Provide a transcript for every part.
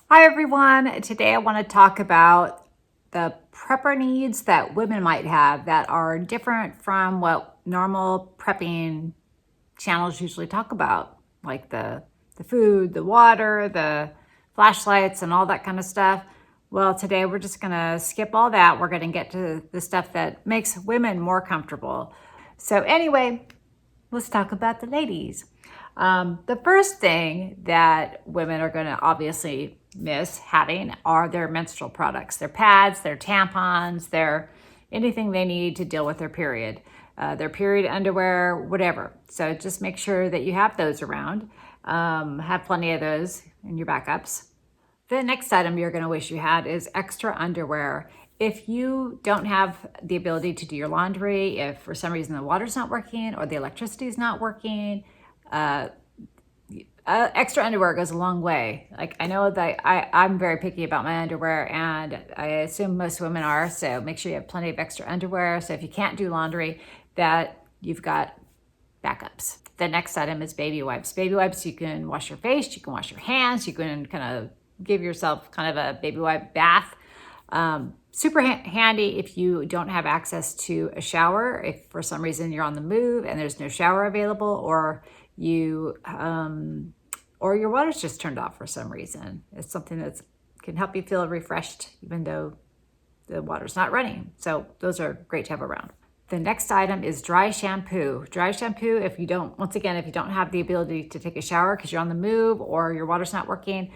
Hi everyone. Today I want to talk about the prepper needs that women might have that are different from what normal prepping channels usually talk about, like the food, the water, the flashlights, and all that kind of stuff. Well, today we're just going to skip all that. We're going to get to the stuff that makes women more comfortable. So anyway, let's talk about the ladies. The first thing that women are going to obviously miss having are their menstrual products, their pads, their tampons, their anything they need to deal with their period underwear, whatever. So just make sure that you have those around. Have plenty of those in your backups. The next item you're going to wish you had is extra underwear. If you don't have the ability to do your laundry, if for some reason the water's not working or the electricity is not working, extra underwear goes a long way. Like I know that I'm very picky about my underwear, and I assume most women are. So make sure you have plenty of extra underwear. So if you can't do laundry, that you've got backups. The next item is baby wipes. Baby wipes, you can wash your face, you can wash your hands, you can kind of give yourself kind of a baby wipe bath. Super handy if you don't have access to a shower, if for some reason you're on the move and there's no shower available, or your water's just turned off for some reason. It's something that can help you feel refreshed even though the water's not running. So those are great to have around. The next item is dry shampoo. Dry shampoo, if you don't have the ability to take a shower because you're on the move or your water's not working,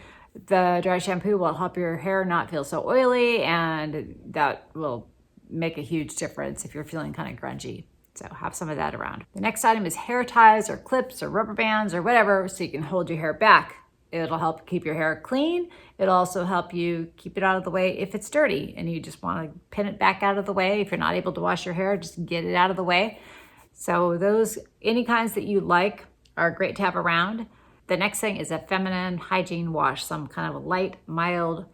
the dry shampoo will help your hair not feel so oily, and that will make a huge difference if you're feeling kind of grungy. So have some of that around. The next item is hair ties or clips or rubber bands or whatever, so you can hold your hair back. It'll help keep your hair clean. It'll also help you keep it out of the way if it's dirty and you just want to pin it back out of the way. If you're not able to wash your hair, just get it out of the way. So those, any kinds that you like, are great to have around. The next thing is a feminine hygiene wash, some kind of a light, mild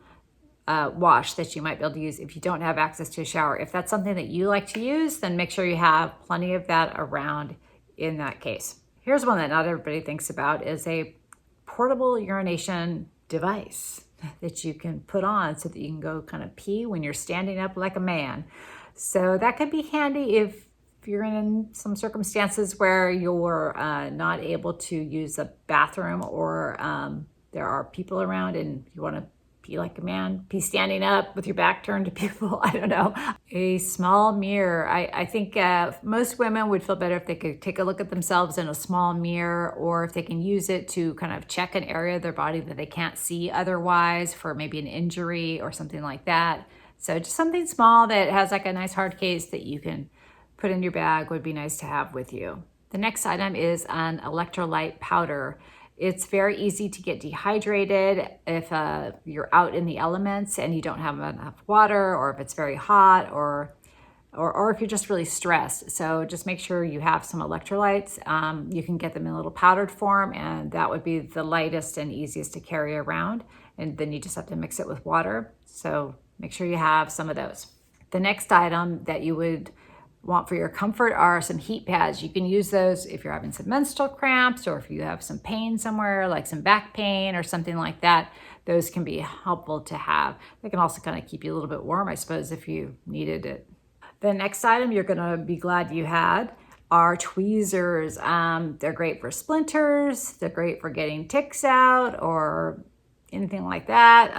wash that you might be able to use if you don't have access to a shower. If that's something that you like to use, then make sure you have plenty of that around in that case. Here's one that not everybody thinks about, is a portable urination device that you can put on so that you can go kind of pee when you're standing up like a man. So that could be handy if you're in some circumstances where you're not able to use a bathroom, or there are people around and you want to pee like a man, pee standing up with your back turned to people. I don't know. A small mirror. I think most women would feel better if they could take a look at themselves in a small mirror, or if they can use it to kind of check an area of their body that they can't see otherwise for maybe an injury or something like that. So just something small that has like a nice hard case that you can put in your bag would be nice to have with you. The next item is an electrolyte powder. It's very easy to get dehydrated if you're out in the elements and you don't have enough water, or if it's very hot, or if you're just really stressed. So just make sure you have some electrolytes. You can get them in a little powdered form, and that would be the lightest and easiest to carry around. And then you just have to mix it with water. So make sure you have some of those. The next item that you would want for your comfort are some heat pads. You can use those if you're having some menstrual cramps, or if you have some pain somewhere, like some back pain or something like that. Those can be helpful to have. They can also kind of keep you a little bit warm, I suppose, if you needed it. The next item you're going to be glad you had are tweezers. They're great for splinters. They're great for getting ticks out or anything like that.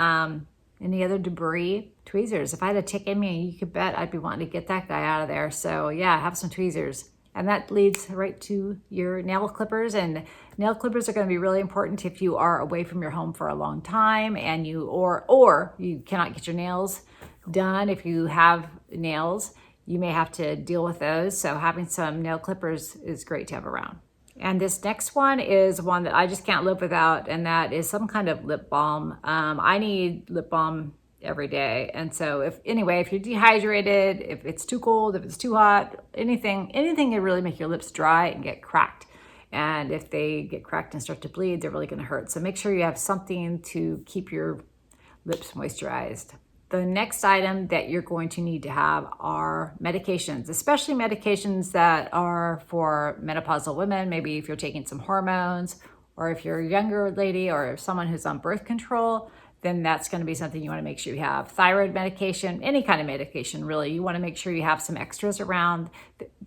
Any other debris. Tweezers. If I had a tick in me, you could bet I'd be wanting to get that guy out of there. So yeah, have some tweezers. And that leads right to your nail clippers. And nail clippers are going to be really important if you are away from your home for a long time and or you cannot get your nails done. If you have nails, you may have to deal with those. So having some nail clippers is great to have around. And this next one is one that I just can't live without, and that is some kind of lip balm. I need lip balm every day. And so if you're dehydrated, if it's too cold, if it's too hot, anything to really make your lips dry and get cracked. And if they get cracked and start to bleed, they're really going to hurt. So make sure you have something to keep your lips moisturized. The next item that you're going to need to have are medications, especially medications that are for menopausal women. Maybe if you're taking some hormones, or if you're a younger lady or someone who's on birth control, then that's going to be something you want to make sure you have. Thyroid medication, any kind of medication, really, you want to make sure you have some extras around.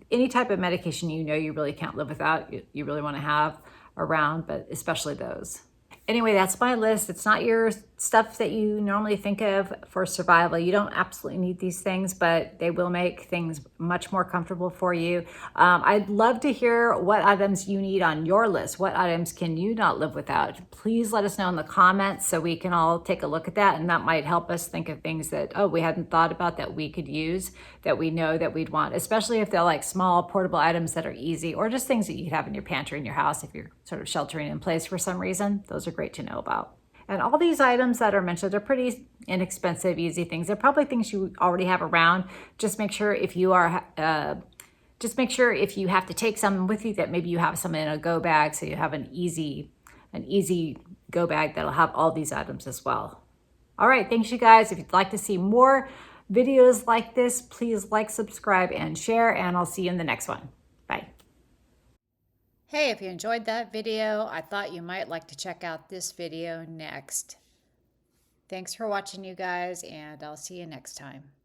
Any type of medication you know you really can't live without, you really want to have around, but especially those. Anyway, that's my list. It's not your stuff that you normally think of for survival. You don't absolutely need these things, but they will make things much more comfortable for you. I'd love to hear what items you need on your list. What items can you not live without? Please let us know in the comments so we can all take a look at that, and that might help us think of things that, oh, we hadn't thought about that we could use, that we know that we'd want, especially if they're like small portable items that are easy, or just things that you could have in your pantry in your house if you're sort of sheltering in place for some reason. Those are great to know about. And all these items that are mentioned are pretty inexpensive, easy things. They're probably things you already have around. Just make sure if you are, if you have to take some with you, that maybe you have some in a go bag, so you have an easy go bag that'll have all these items as well. All right, thanks you guys. If you'd like to see more videos like this, please like, subscribe, and share, and I'll see you in the next one. Bye. Hey, if you enjoyed that video, I thought you might like to check out this video next. Thanks for watching, you guys, and I'll see you next time.